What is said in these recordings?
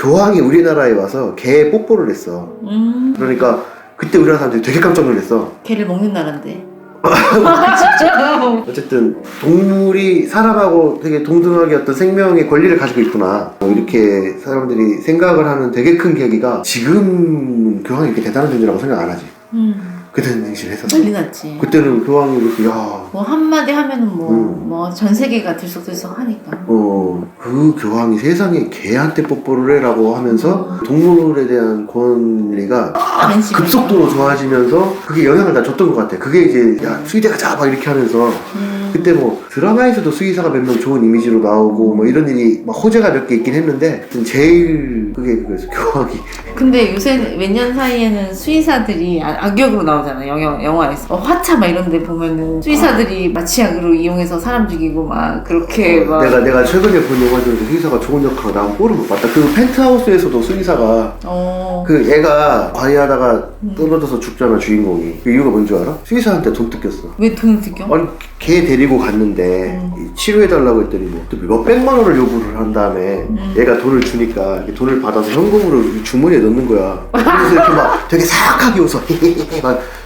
교황이 우리나라에 와서 개에 뽀뽀를 했어. 그러니까 그때 우리나라 사람들이 되게 깜짝 놀랐어. 개를 먹는 나라인데. 어쨌든 동물이 사람하고 되게 동등하게 어떤 생명의 권리를 가지고 있구나, 이렇게 사람들이 생각을 하는 되게 큰 계기가, 지금 교황이 이렇게 대단한 존재라고 생각 안 하지. 그때는 행실을 했었어. 난리 났지. 그때는 교황이 이렇게 야 뭐 한마디 하면은 뭐 전 세계가 들썩들썩 하니까. 그 교황이 세상에 개한테 뽀뽀를 해라고 하면서 동물에 대한 권리가 급속도로 좋아지면서 그게 영향을 다 줬던 것 같아. 그게 이제 야 수의대 가자 막 이렇게 하면서 그때 뭐 드라마에서도 수의사가 몇 명 좋은 이미지로 나오고 뭐 이런 일이 막 호재가 몇 개 있긴 했는데, 제일 그게 그거였어, 교황이. 근데 요새 몇 년 사이에는 수의사들이 악역으로 나오잖아. 영화에서 화차 막 이런 데 보면은 수의사들이 마취약으로 이용해서 사람 죽이고 막 그렇게 막. 내가 최근에 본 영화 중에서 수의사가 좋은 역할을 나온 꼴을 못 봤다. 그 펜트하우스에서도 수의사가 그 애가 과외하다가 떨어져서 죽잖아, 주인공이. 그 이유가 뭔 줄 알아? 수의사한테 돈 뜯겼어. 왜 돈을 뜯겨? 아니 걔 데리고 갔는데 치료해달라고 했더니 뭐 몇백만 원을 요구를 한 다음에 얘가 돈을 주니까 돈을 받아서 현금으로 주머니에 넣는 거야. 그래서 이렇게 막 되게 사악하게 웃어.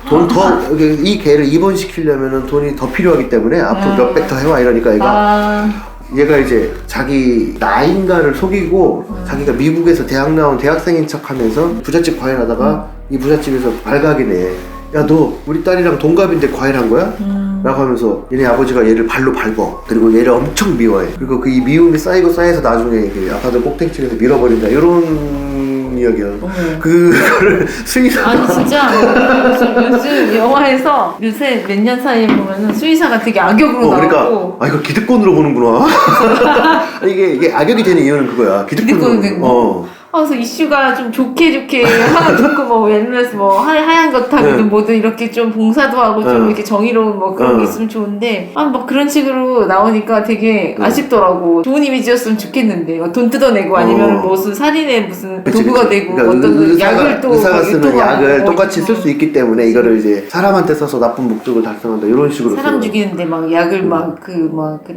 돈 더, 이 개를 입원시키려면 돈이 더 필요하기 때문에 앞으로 몇백 더 해와 이러니까 얘가 이제 자기 나인가를 속이고 자기가 미국에서 대학 나온 대학생인 척 하면서 부잣집 과외하다가 이 부잣집에서 발각이네. 야, 너 우리 딸이랑 동갑인데 과외를 거야? 라고 하면서 얘네 아버지가 얘를 발로 밟어. 그리고 얘를 엄청 미워해. 그리고 그 이 미움이 쌓이고 쌓여서 나중에 아파트 꼭대기층에서 밀어버린다, 이런 이야기야. 그거를 수의사. 아니 진짜 요즘 영화에서 요새 몇 년 사이에 보면은 수의사가 되게 악역으로 나오고. 그러니까 이거 기득권으로 보는구나. 이게 악역이 되는 이유는 그거야. 기득권으로 된 거. 그래서 이슈가 좀 좋게 하나 좋고 뭐 예를 들어서 뭐 하얀 것 하고든 뭐든 이렇게 좀 봉사도 하고 좀 이렇게 정의로운 뭐 그런 게 있으면 좋은데 막 그런 식으로 나오니까 되게 아쉽더라고. 좋은 이미지였으면 좋겠는데 돈 뜯어내고 아니면 무슨 살인의 무슨 도구가 되고 그러니까 어떤 약을 또 의사가 쓰는 약을 똑같이 쓸 수 있기 때문에 이거를 이제 사람한테 써서 나쁜 목적을 달성한다, 이런 식으로 사람 죽이는데 막 약을 그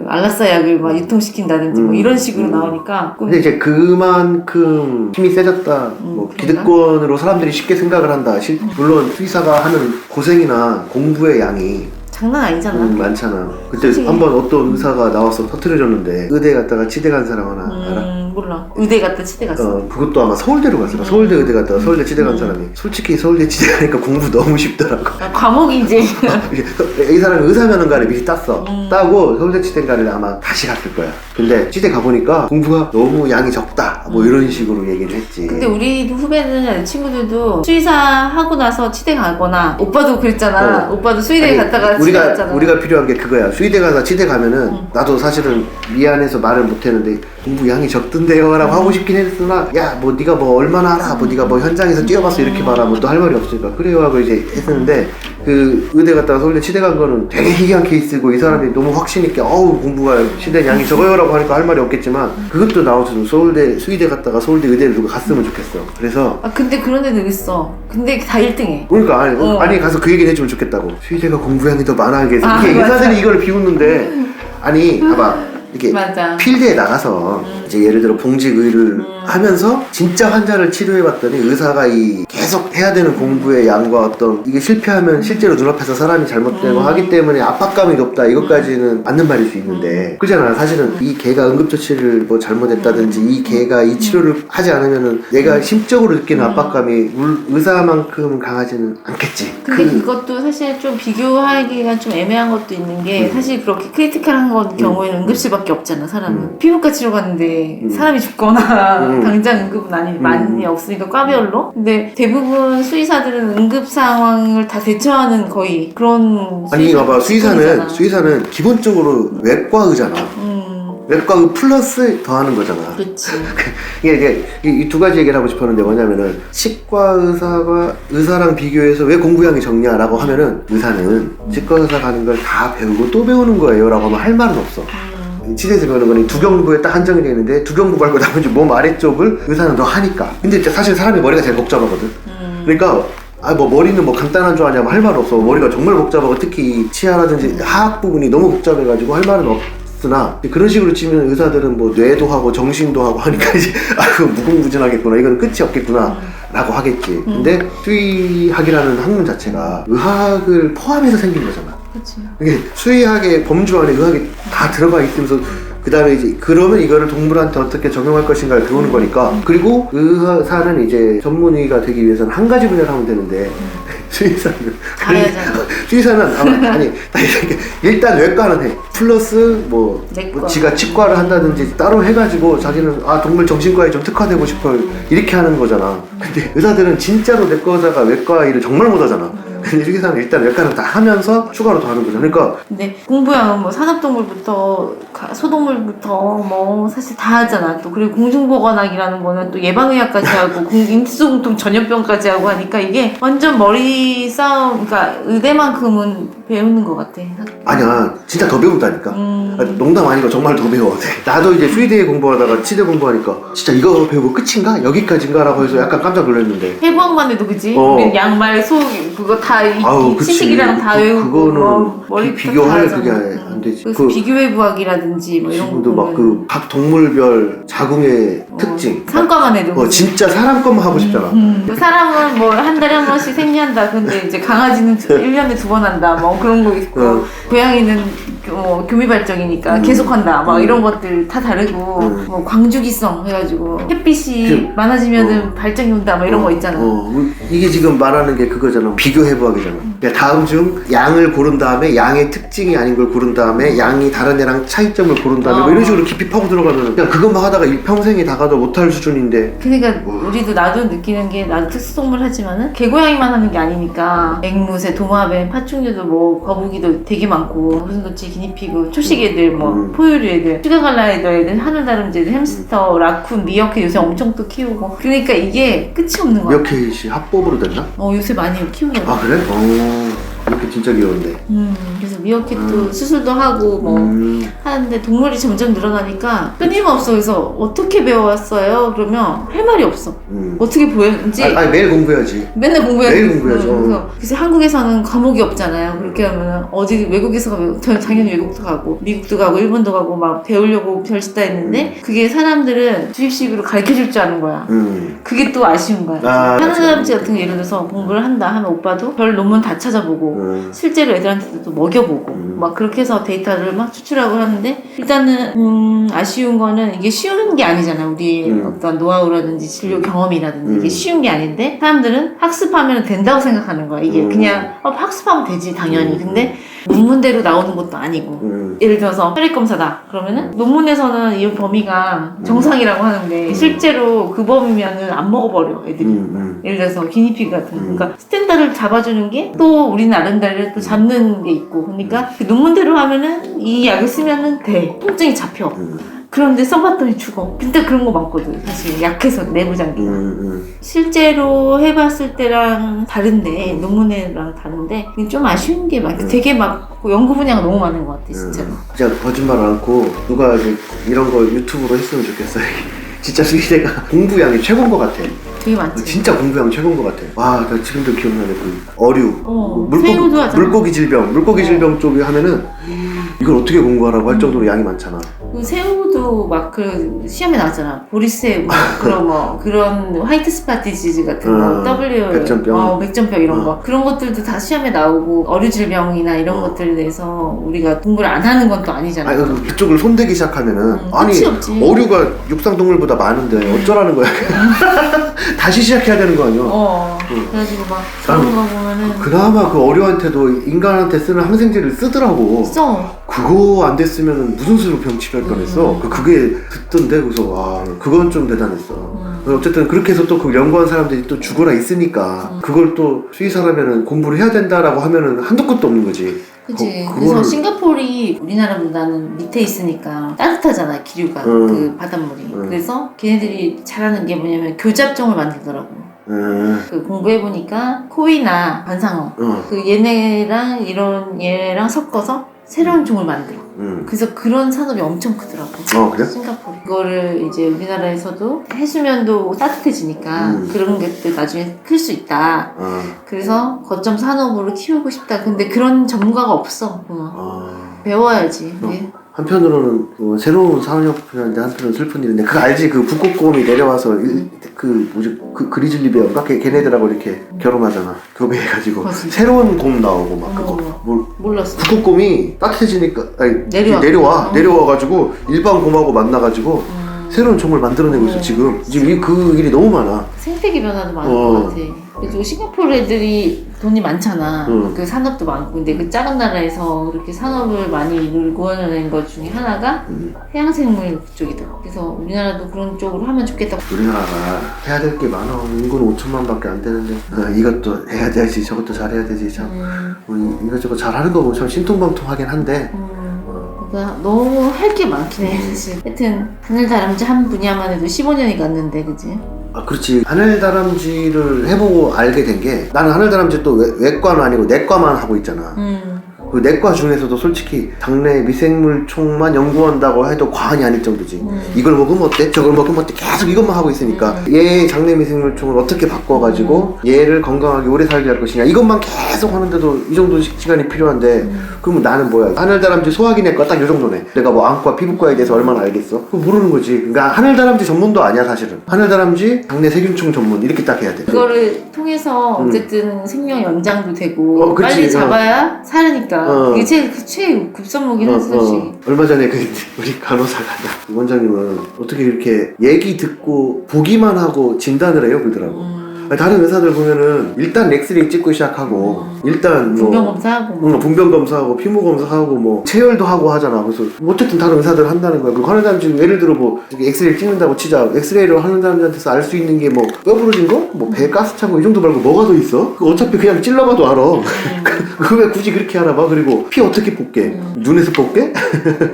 알라사 약을 막 유통시킨다든지 뭐 이런 식으로 나오니까. 근데 이제 그만큼 힘이 세졌다, 뭐 기득권으로 사람들이 쉽게 생각을 한다. 물론 수의사가 하는 고생이나 공부의 양이 장난 아니잖아. 많잖아. 그때 한번 어떤 의사가 나와서 터트려줬는데 의대 갔다가 치대 간 사람 하나 알아? 몰라. 의대 갔다 치대 갔어. 그것도 아마 서울대로 갔어. 서울대 의대 갔다가 서울대 치대 간 사람이. 솔직히 서울대 치대 가니까 공부 너무 쉽더라고. 과목이 이제 이 사람이 의사면허가를 미리 땄어. 따고 서울대 치대가를 아마 다시 갔을 거야. 근데 치대 가보니까 공부가 너무 양이 적다, 뭐 이런 식으로 얘기를 했지. 근데 우리 후배는 친구들도 수의사 하고 나서 치대 가거나, 오빠도 그랬잖아. 오빠도 수의대 갔다가 치대 갔잖아. 우리가 필요한 게 그거야. 수의대 가서 치대 가면은 나도 사실은 미안해서 말을 못 했는데 공부 양이 적던데요 라고 하고 싶긴 했으나, 야 뭐 네가 뭐 얼마나 알아, 뭐 네가 뭐 현장에서 뛰어봤어 이렇게 말하면 또 할 말이 없으니까 그래요 하고 이제 했었는데, 그 의대 갔다가 서울대 치대 간 거는 되게 희귀한 케이스고 이 사람이 너무 확신 있게 공부가 치대 양이 적어요 라고 하니까 할 말이 없겠지만, 그것도 나오죠. 서울대 수의대 갔다가 서울대 의대를 누가 갔으면 좋겠어. 그래서 근데 그런 애들 있어. 근데 다 1등해. 그러니까 아니 가서 그 얘기를 해주면 좋겠다고. 수의대가 공부량이 더 많아. 이게 의사들이 이걸 비웃는데, 아니 봐봐, 이게 맞아. 필드에 나가서 이제 예를 들어 봉직의를 하면서 진짜 환자를 치료해봤더니 의사가 이 계속 해야 되는 공부의 양과 어떤 이게 실패하면 실제로 눈앞에서 사람이 잘못되고 하기 때문에 압박감이 높다, 이것까지는 맞는 말일 수 있는데, 그렇잖아. 사실은 이 개가 응급처치를 뭐 잘못했다든지 이 개가 이 치료를 하지 않으면은 얘가 심적으로 느끼는 압박감이 의사만큼 강하지는 않겠지. 근데 그것도 사실 좀 비교하기가 좀 애매한 것도 있는 게, 사실 그렇게 크리티컬한 경우에는 응급실밖에 없잖아. 사람은 피부과 치료 갔는데 사람이 죽거나 당장 응급은 많이 없으니까 과별로. 근데 대부분 수의사들은 응급 상황을 다 대처하는 거의 그런. 아니 봐봐, 수의사는 기본적으로 외과 의잖아. 외과 의 플러스 더하는 거잖아. 그렇지. 이게 이 두 가지 얘기를 하고 싶었는데, 뭐냐면은 치과 의사랑 비교해서 왜 공부량이 적냐라고 하면은, 의사는 치과 의사 가는 걸 다 배우고 또 배우는 거예요 라고 하면 할 말은 없어. 치대에서 배우는 거는 두경부에 딱 한정이 되어 있는데, 두경부 말고 나머지 몸 아래쪽을 의사는 더 하니까. 근데 사실 사람이 머리가 제일 복잡하거든. 그러니까 뭐 머리는 뭐 간단한 줄 아냐면 할 말 없어. 머리가 정말 복잡하고 특히 치아라든지 하악 부분이 너무 복잡해가지고 할 말은 없어. 널스나 그런 식으로 치면 의사들은 뭐 뇌도 하고 정신도 하고 하니까 이제 그거 무궁무진하겠구나, 이건 끝이 없겠구나 라고 하겠지. 근데 수의학이라는 학문 자체가 의학을 포함해서 생긴 거잖아. 그치. 이게 수의학의 범주 안에 의학이 다 들어가 있으면서 그 다음에 이제 그러면 이거를 동물한테 어떻게 적용할 것인가를 배우는 거니까. 그리고 의사는 이제 전문의가 되기 위해서는 한 가지 분야를 하면 되는데 수의사는 수의사는 아니 일단 외과는 해. 플러스 뭐 지가 치과를 한다든지 따로 해가지고 자기는 동물 정신과에 좀 특화되고 싶어 이렇게 하는 거잖아. 근데 의사들은 진짜로 내과 의사가 외과 일을 정말 못하잖아. 근데 수의사는 일단 외과는 다 하면서 추가로 더 하는 거죠. 그러니까 근데 공부양은 뭐 산업동물부터 소동물부터 뭐 사실 다 하잖아. 또 그리고 공중보건학이라는 거는 또 예방의학까지 하고 임시소공통 전염병까지 하고 하니까 이게 완전 머리 싸움. 그러니까 의대만큼은 배우는 것 같아. 아니야, 진짜 더 배운다니까. 농담 아니고 정말 더 배워. 나도 이제 수의대 공부하다가 치대 공부하니까 진짜 이거 배우고 끝인가? 여기까지인가? 라고 해서 약간 깜짝 놀랐는데. 해부학만 해도 그지? 우린 양말, 소 그거 다 시식이랑 다 외우고 그거는 뭐 머리 비교할 그게 안 되지. 그래서 비교해부학이라든지 뭐 이런 거 지금도 막 그 각 동물별 자궁의 특징 상과만 해도 진짜 사람 것만 하고 싶잖아. 사람은 뭐 한 달에 한 번씩 생리한다. 근데 이제 강아지는 1년에 2번 한다. 뭐 그런 거 있고 고양이는 교미발정이니까 계속한다. 막 이런 것들 다 다르고 뭐 광주기성 해가지고 햇빛이 많아지면은 발정이 온다. 뭐 이런 거 있잖아. 이게 지금 말하는 게 그거잖아. 비교해부학이잖아. 그러니까 다음 중 양을 고른 다음에 양의 특징이 아닌 걸 고른 다음에 양이 다른 애랑 차이점을 고른 다음에 뭐 이런 식으로 깊이 파고 들어가면 그냥 그것만 하다가 평생이 다 가도 못할 수준인데. 그러니까 우리도 나도 느끼는 게 나도 특수동물 하지만은 개고양이만 하는 게 아니니까 앵무새, 도마뱀, 파충류도 뭐 거북이도 되게 많고 무슨 도치, 기니피그, 초식애들, 뭐 포유류애들, 슈가갈라이더애들, 하늘다람쥐애들, 햄스터, 라쿤, 미어캣 요새 엄청 또 키우고. 그러니까 이게 끝이 없는 거야. 미어캣이 합법으로 됐나? 요새 많이 키우는 거야. 그래? 이렇게 진짜 귀여운데. 그래서 미어캣도 수술도 하고 뭐 하는데 동물이 점점 늘어나니까 끊임없어. 그래서 어떻게 배워왔어요? 그러면 할 말이 없어. 어떻게 보였는지. 아니 매일 공부해야지. 맨날 공부해야지. 매일 공부해야죠. 그래서 한국에서는 과목이 없잖아요. 그렇게 하면 어디 외국에서 가면 당연히 외국도 가고 미국도 가고 일본도 가고 막 배우려고 별짓 다 했는데 그게 사람들은 주입식으로 가르쳐줄 줄 아는 거야. 그게 또 아쉬운 거야. 하는 사람들 같은 거 예를 들어서 공부를 한다 하면 오빠도 별 논문 다 찾아보고 실제로 애들한테도 먹여보고 막 그렇게 해서 데이터를 막 추출하고 하는데 일단은 아쉬운 거는 이게 쉬운 게 아니잖아. 우리 어떤 노하우라든지 진료 경험이라든지 이게 쉬운 게 아닌데 사람들은 학습하면 된다고 생각하는 거야. 이게 그냥 학습하면 되지 당연히. 근데 논문대로 나오는 것도 아니고 예를 들어서 혈액검사다 그러면은 논문에서는 이 범위가 정상이라고 하는데 실제로 그 범위면은 안 먹어버려 애들이. 예를 들어서 기니피그 같은 거. 그러니까 스탠다드를 잡아주는 게 또 우리 나름대로 또 잡는 게 있고 그러니까 그 논문대로 하면은 이 약을 쓰면은 돼. 통증이 잡혀. 그런데 써봤더니 죽어. 근데 그런 거 많거든. 사실 약해서 내부장기가. 실제로 해봤을 때랑 다른데 논문이랑 다른데 좀 아쉬운 게 많아. 되게 막 연구 분야가 너무 많은 것 같아 진짜로. 진짜 거짓말 않고 누가 이제 이런 거 유튜브로 했으면 좋겠어요. 진짜 수의대가 공부량이 최고인 것 같아. 되게 많지. 진짜 공부량 최고인 것 같아. 와, 나 지금도 기억나네. 그 어류, 물고기 질병 쪽에 하면은 이걸 어떻게 공부하라고 할 정도로 양이 많잖아. 그 새우도 막 그 시험에 나왔잖아. 보리새우 그런 뭐 그런 화이트 스팟 디지즈 같은 거, 백전병, 백전병 이런 거 그런 것들도 다 시험에 나오고 어류 질병이나 이런 것들에 대해서 우리가 공부를 안 하는 건 또 아니잖아. 그쪽을 손대기 시작하면은 끝이 없지. 어류가 육상 동물보다 많은데 어쩌라는 거야? 다시 시작해야 되는 거 아니야? 그래가지고 막 그런 거 보면은 그나마 그 어류한테도 인간한테 쓰는 항생제를 쓰더라고. 그거 안 됐으면 무슨 수로 병 치료할 뻔했어. 그게 듣던데 그래서 와 그건 좀 대단했어. 어쨌든 그렇게 해서 또 그 연구한 사람들이 또 죽어라 있으니까 그걸 또 수의사라면은 공부를 해야 된다라고 하면은 한도 끝도 없는 거지. 그치. 그래서 싱가포르이 우리나라보다는 밑에 있으니까 따뜻하잖아 기류가 그 바닷물이. 그래서 걔네들이 잘하는 게 뭐냐면 교잡종을 만들더라고. 그 공부해보니까 코이나 반상어 그 얘네랑 얘랑 섞어서 새로운 종을 만들어. 그래서 그런 산업이 엄청 크더라고. 그래? 싱가포르. 그거를 이제 우리나라에서도 해수면도 따뜻해지니까 그런 것들 나중에 클 수 있다. 그래서 거점 산업으로 키우고 싶다. 근데 그런 전문가가 없어. 배워야지. 한편으로는 새로운 산업이라는데 한편으로는 슬픈 일인데 그거 알지? 그 북극곰이 내려와서 그 그리즐리 베어인가? 걔네들하고 이렇게 결혼하잖아. 교배해가지고 새로운 곰 나오고 막 그거 몰랐어. 북극곰이 따뜻해지니까 내려와. 내려와가지고 일반 곰하고 만나가지고 새로운 종을 만들어내고 있어 지금. 지금 그 일이 너무 많아. 생태계 변화도 많은 것 같아. 그리고 싱가포르 애들이 돈이 많잖아. 그 산업도 많고. 근데 그 작은 나라에서 그렇게 산업을 많이 일궈낸 것 중에 하나가 해양생물 쪽이다. 그래서 우리나라도 그런 쪽으로 하면 좋겠다. 우리나라가 해야 될 게 많아. 인구는 5천만 밖에 안 되는데 이것도 해야 되지 저것도 잘해야 되지 참. 이것저것 잘하는 거 보면 참 신통방통하긴 한데 그러니까 너무 할 게 많긴 해 사실. 하여튼 하늘다람쥐 한 분야만 해도 15년이 갔는데 그치? 아 그렇지. 하늘다람쥐를 해보고 알게 된 게 나는 하늘다람쥐 또 외과는 아니고 내과만 하고 있잖아. 그 내과 중에서도 솔직히 장내 미생물총만 연구한다고 해도 과언이 아닐 정도지. 이걸 먹으면 어때? 저걸 먹으면 어때? 계속 이것만 하고 있으니까 얘 장내 미생물총을 어떻게 바꿔가지고 얘를 건강하게 오래 살게 할 것이냐 이것만 계속 하는데도 이 정도 시간이 필요한데 그러면 나는 뭐야? 하늘다람쥐 소화기 내과 딱 이 정도네. 내가 뭐 안과 피부과에 대해서 얼마나 알겠어? 그거 모르는 거지. 그러니까 하늘다람쥐 전문도 아니야 사실은. 하늘다람쥐 장내 세균총 전문 이렇게 딱 해야 돼. 그거를 통해서 어쨌든 생명 연장도 되고 그치, 빨리 잡아야 살으니까 그게 제일 급선무긴 하지 솔직히. 얼마 전에 우리 간호사가 원장님은 어떻게 이렇게 얘기 듣고 보기만 하고 진단을 해요 그러더라고. 다른 의사들 보면은 일단 엑스레이 찍고 시작하고 일단 뭐 분변 검사하고 분변 검사하고 피부 검사하고 뭐 체열도 하고 하잖아. 그래서 어쨌든 다른 의사들 한다는 거야. 그리고 하는 사람 지금 예를 들어 뭐 엑스레이 찍는다고 치자. 엑스레이를 하는 사람한테서 알 수 있는 게 뭐 뼈 부러진 거? 뭐 배 가스 차고 이 정도 말고 뭐가 더 있어? 그거 어차피 그냥 찔러봐도 알아. 그 왜 굳이 그렇게 알아봐? 그리고 피 어떻게 뽑게? 눈에서 뽑게?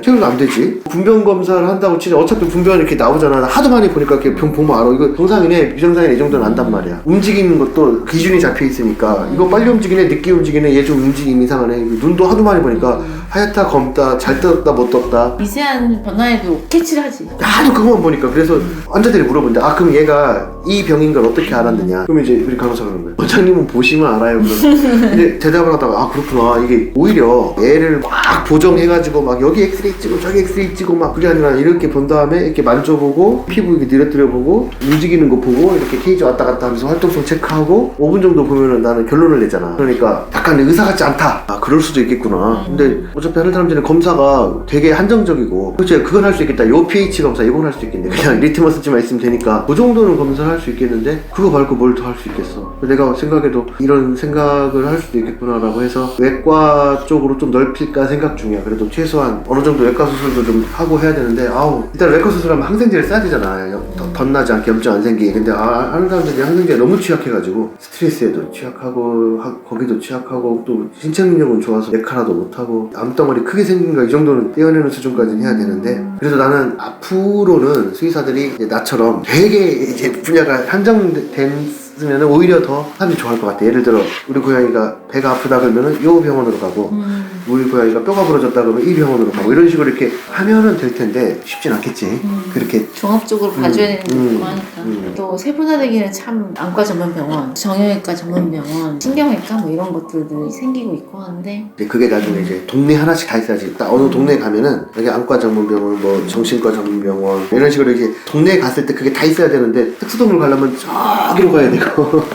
체열도 안 되지. 분변 검사를 한다고 치자. 어차피 분변 이렇게 나오잖아. 하도 많이 보니까 이렇게 병 보면 알아. 이거 정상이네 비정상이네 이 정도는 안단 말이야. 움직이는 것도 기준이 잡혀 있으니까 이거 빨리 움직이네 늦게 움직이네 얘 좀 움직임 이상하네. 눈도 하도 많이 보니까 하얗다 검다 잘 떴다 못 떴다 미세한 변화에도 캐치를 하지. 하도 그것만 보니까. 그래서 환자들이 물어본대. 아 그럼 얘가 이 병인 걸 어떻게 알았느냐. 그럼 이제 우리 간호사가 그러는 거야. 원장님은 보시면 알아요. 근데 대답을 하다가 아 그렇구나. 이게 오히려 얘를 막 보정해가지고 막 여기 엑스레이 찍고 저기 엑스레이 찍고 막 그게 아니라 이렇게 본 다음에 이렇게 만져보고 피부 이렇게 늘어뜨려보고 움직이는 거 보고 이렇게 케이지 왔다 갔다 하면서 활동성 체크하고 5분 정도 보면은 나는 결론을 내잖아. 그러니까 약간 의사 같지 않다. 아 그럴 수도 있겠구나. 근데 어차피 하는 사람들은 검사가 되게 한정적이고 그렇지 그건 할 수 있겠다. 요 pH 검사 이건 할 수 있겠네. 그냥 리트머스지만 있으면 되니까 그 정도는 검사를 할 수 있겠는데 그거 말고 뭘 더 할 수 있겠어. 내가 생각해도 이런 생각을 할 수도 있겠구나라고 해서 외과 쪽으로 좀 넓힐까 생각 중이야. 그래도 최소한 어느 정도 외과 수술도 좀 하고 해야 되는데 일단 외과 수술하면 항생제를 써야 되잖아. 덧나지 않게 염증 안 생기게. 근데 하는 사람들이 항생제에 너무 취약해가지고 스트레스에도 취약하고 거기도 취약하고 또 신체 능력은 좋아서 뇌카라도 못하고 암덩어리 크게 생긴가 이 정도는 떼어내는 수준까지는 해야 되는데 그래서 나는 앞으로는 수의사들이 이제 나처럼 되게 이제 분야가 한정된 으면 오히려 더 사람들이 좋아할 것 같아. 예를 들어 우리 고양이가 배가 아프다 그러면은 요 병원으로 가고 우리 고양이가 뼈가 부러졌다 그러면 이 병원으로 가고 이런 식으로 이렇게 하면은 될 텐데 쉽진 않겠지. 그렇게 종합적으로 봐줘야 되는 게 궁금하니까. 또 세분화되기는 참 안과 전문 병원, 정형외과 전문 병원, 신경외과 뭐 이런 것들도 생기고 있고 하는데 그게 나중에 이제 동네 하나씩 다 있어야지. 딱 어느 동네에 가면은 여기 안과 전문 병원, 뭐 정신과 전문 병원 이런 식으로 이렇게 동네에 갔을 때 그게 다 있어야 되는데 특수동물 가려면 저기로 가야 되고.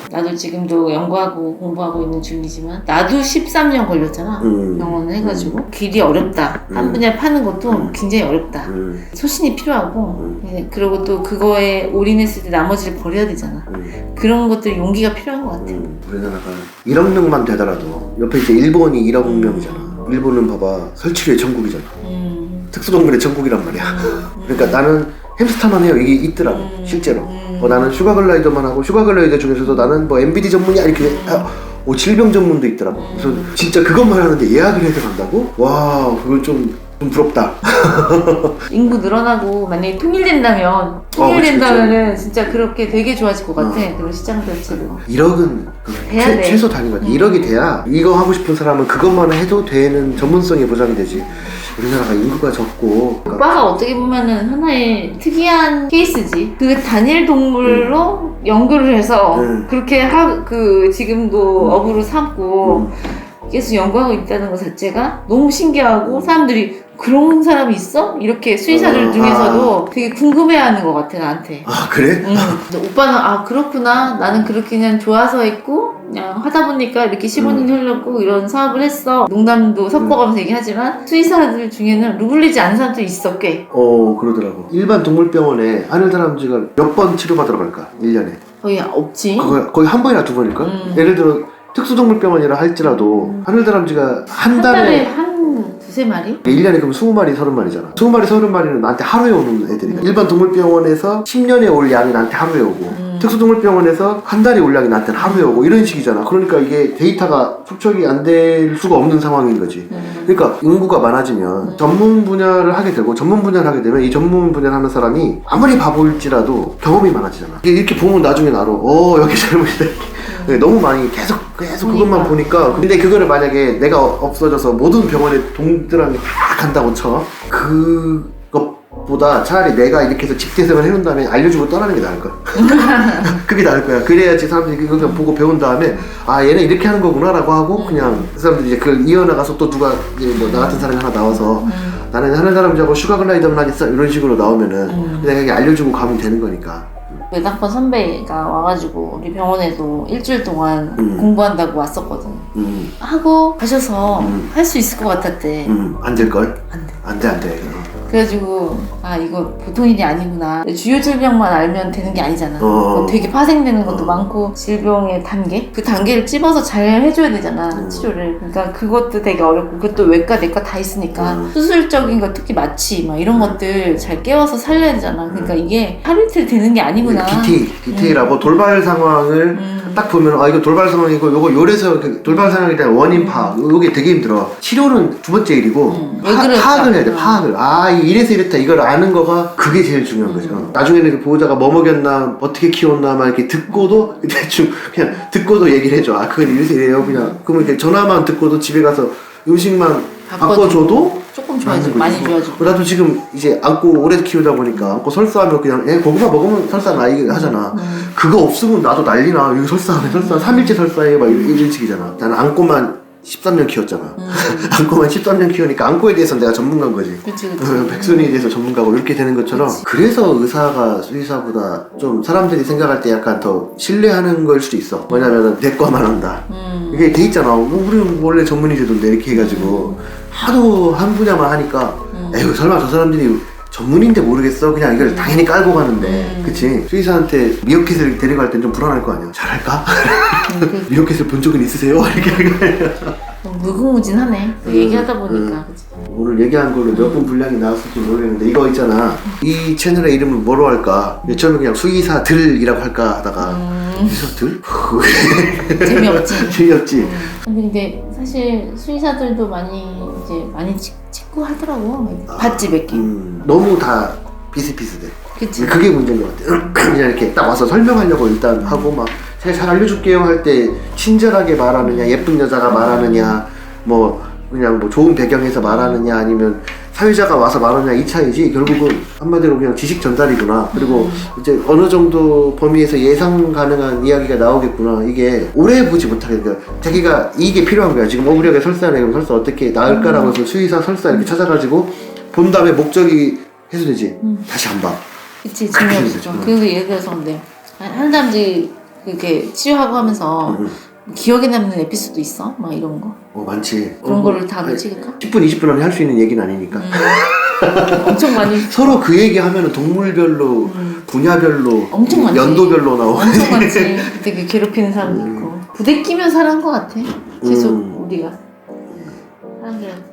나도 지금도 연구하고 공부하고 있는 중이지만 나도 13년 걸렸잖아. 병원을 해가지고 길이 어렵다. 한 분야 파는 것도 굉장히 어렵다. 소신이 필요하고 그리고 또 그거에 올인했을 때 나머지를 버려야 되잖아. 그런 것들 용기가 필요한 것 같아. 우리나라가 1억 명만 되더라도 옆에 이제 일본이 1억 명이잖아. 일본은 봐봐 설치류의 천국이잖아. 특수동물의 천국이란 말이야. 그러니까 나는 햄스터만 해요. 이게 있더라고 실제로. 나는 슈가글라이더만 하고 슈가글라이더 중에서도 나는 뭐 MBD 전문이야 이렇게 질병 전문도 있더라고. 그래서 진짜 그것만 하는데 예약을 해서 간다고? 와 그걸 좀 부럽다. 인구 늘어나고 만약에 통일된다면은 진짜 그렇게 되게 좋아질 것 같아. 그런 시장 자체로 1억은 최소 단위인 것 같아. 1억이 돼야 이거 하고 싶은 사람은 그것만 해도 되는 전문성이 보장이 되지. 우리나라가 인구가 적고 오빠가 어떻게 보면은 하나의 특이한 케이스지. 그 단일 동물로 연구를 해서 그렇게 지금도 업으로 삼고 계속 연구하고 있다는 것 자체가 너무 신기하고 사람들이 그런 사람이 있어? 이렇게 수의사들 중에서도 되게 궁금해하는 것 같아 나한테. 아 그래? 응. 근데 오빠는 아 그렇구나. 나는 그렇게 그냥 좋아서 했고 그냥 하다 보니까 이렇게 15년이 흘렀고 이런 사업을 했어. 농담도 섞어가면서 얘기하지만 수의사들 중에는 루블리지 않은 사람도 있어 꽤. 그러더라고. 일반 동물병원에 하늘다람쥐가 몇 번 치료받으러 갈까? 1년에 거의 없지. 거의 한 번이나 두 번일까? 예를 들어 특수동물병원이라 할지라도 하늘다람쥐가 한 달에 한 두세 마리? 1년에 그럼 20마리, 30마리잖아. 20마리, 30마리는 나한테 하루에 오는 애들이야. 일반 동물병원에서 10년에 올 양이 나한테 하루에 오고 특수동물병원에서 한 달에 올 양이 나한테는 하루에 오고 이런 식이잖아. 그러니까 이게 데이터가 축적이 안 될 수가 없는 상황인 거지. 그러니까 인구가 많아지면 전문 분야를 하게 되고 전문 분야를 하게 되면 이 전문 분야를 하는 사람이 아무리 바보일지라도 경험이 많아지잖아. 이렇게 보면 나중에 알아. 여기 잘못이다. 너무 많이 계속 그것만 보니까. 근데 그거를 만약에 내가 없어져서 모든 병원에 동들랑이 다 간다고 쳐. 그것보다 차라리 내가 이렇게 해서 집대생을 해놓은 다음에 알려주고 떠나는 게 나을 거야. 그게 나을 거야. 그래야지 사람들이 그거 보고 배운 다음에 아 얘는 이렇게 하는 거구나 라고 하고 그냥 그 사람들이 이제 그걸 이어나가서 또 누가 이제 뭐 나 같은 사람이 하나 나와서 나는 하늘다람쥐하고 슈가글라이더만 하겠어 이런 식으로 나오면은 내가 그냥 알려주고 가면 되는 거니까. 외당권 선배가 와가지고 우리 병원에도 일주일 동안 공부한다고 왔었거든. 하고 가셔서 할 수 있을 것 같았대. 안 될걸? 안 돼. 안 돼. 그래가지고 아 이거 보통 일이 아니구나. 주요 질병만 알면 되는 게 아니잖아. 되게 파생되는 것도 많고 질병의 단계? 그 단계를 찝어서 잘 해줘야 되잖아 치료를. 그러니까 그것도 되게 어렵고 그것도 외과 내과 다 있으니까 수술적인 거 특히 마취 막 이런 것들 잘 깨워서 살려야 되잖아. 그러니까 이게 하루 이틀 되는 게 아니구나. 디테일하고 돌발 상황을 딱 보면 아 이거 돌발 상황이고 요거 요래서 돌발 상황에 대한 원인 파악 요게 되게 힘들어. 치료는 두 번째 일이고 파악을 해야 돼. 파악을. 아 이래서 이랬다 이걸 아는 거가 그게 제일 중요한 거죠. 나중에는 그 보호자가 뭐 먹였나 어떻게 키웠나 막 이렇게 듣고도 대충 그냥 듣고도 얘기를 해줘. 아 그건 이래서 이래요. 그냥 그러면 이렇게 전화만 듣고도 집에 가서 음식만 바꿔줘도 조금 좋아지고 많이 좋아지고. 나도 지금 이제 안고 오래 키우다 보니까 안고 설사하면 그냥 고구마 먹으면 설사 나 이거 하잖아. 그거 없으면 나도 난리나. 이거 설사하네 설사 3일째 설사해 막 이런 식이잖아. 나는 안고만 13년 키웠잖아. 안고만 13년 키우니까 안고에 대해서는 내가 전문가인 거지. 그치. 백순이에 대해서 전문가고 이렇게 되는 것처럼. 그래서 의사가 수의사보다 좀 사람들이 생각할 때 약간 더 신뢰하는 걸 수도 있어. 뭐냐면은 내과만 한다. 이게 돼 있잖아. 우리 원래 전문의 제도인데 이렇게 해가지고 하도 한 분야만 하니까 에휴 설마 저 사람들이 전문인데 모르겠어. 그냥 이걸 당연히 깔고 가는데 그치? 수의사한테 미어캣을 데려갈 땐 좀 불안할 거 아니야. 잘할까? 미어캣을 본 적은 있으세요? 이렇게 무궁무진하네. 얘기하다 보니까. 그치? 오늘 얘기한 걸로 몇 분 분량이 나왔을지 모르겠는데 이거 있잖아. 이 채널의 이름을 뭐로 할까? 처음에 그냥 수의사들이라고 할까 하다가 수의사들? 재미없지. 재미없지. 근데 사실 수의사들도 많이 찍고 하더라고. 봤지 몇 개. 너무 다 비슷비슷해. 그치. 그게 문제인 것 같아. 그냥 이렇게 딱 와서 설명하려고 일단 하고 막 제가 잘 알려줄게요 할 때 친절하게 말하느냐 예쁜 여자가 말하느냐 뭐 그냥 뭐 좋은 배경에서 말하느냐 아니면 사회자가 와서 말하느냐 이 차이지. 결국은 한마디로 그냥 지식 전달이구나. 그리고 이제 어느 정도 범위에서 예상 가능한 이야기가 나오겠구나. 이게 오래 보지 못하겠다. 자기가 이게 필요한 거야. 지금 우리가 설사네. 그럼 설사 어떻게 나을까라고 해서 수의사 설사 이렇게 찾아가지고 본 다음에 목적이 해소되지. 다시 안 봐. 그치. 재미없어. 그리고 예를 들어서 근데 하늘다람쥐 그렇게 치유하고 하면서 기억에 남는 에피소드 있어? 막 이런 거? 많지. 그런 거를 다 찍을까? 10분, 20분 안에 할 수 있는 얘기는 아니니까. 엄청 많이. 서로 그 얘기 하면은 동물별로, 분야별로, 엄청 많지. 연도별로 나오고. 엄청 많지. 되게 괴롭히는 사람도 있고. 부대 끼면서 하는 것 같아. 계속 우리가. 사람들한테.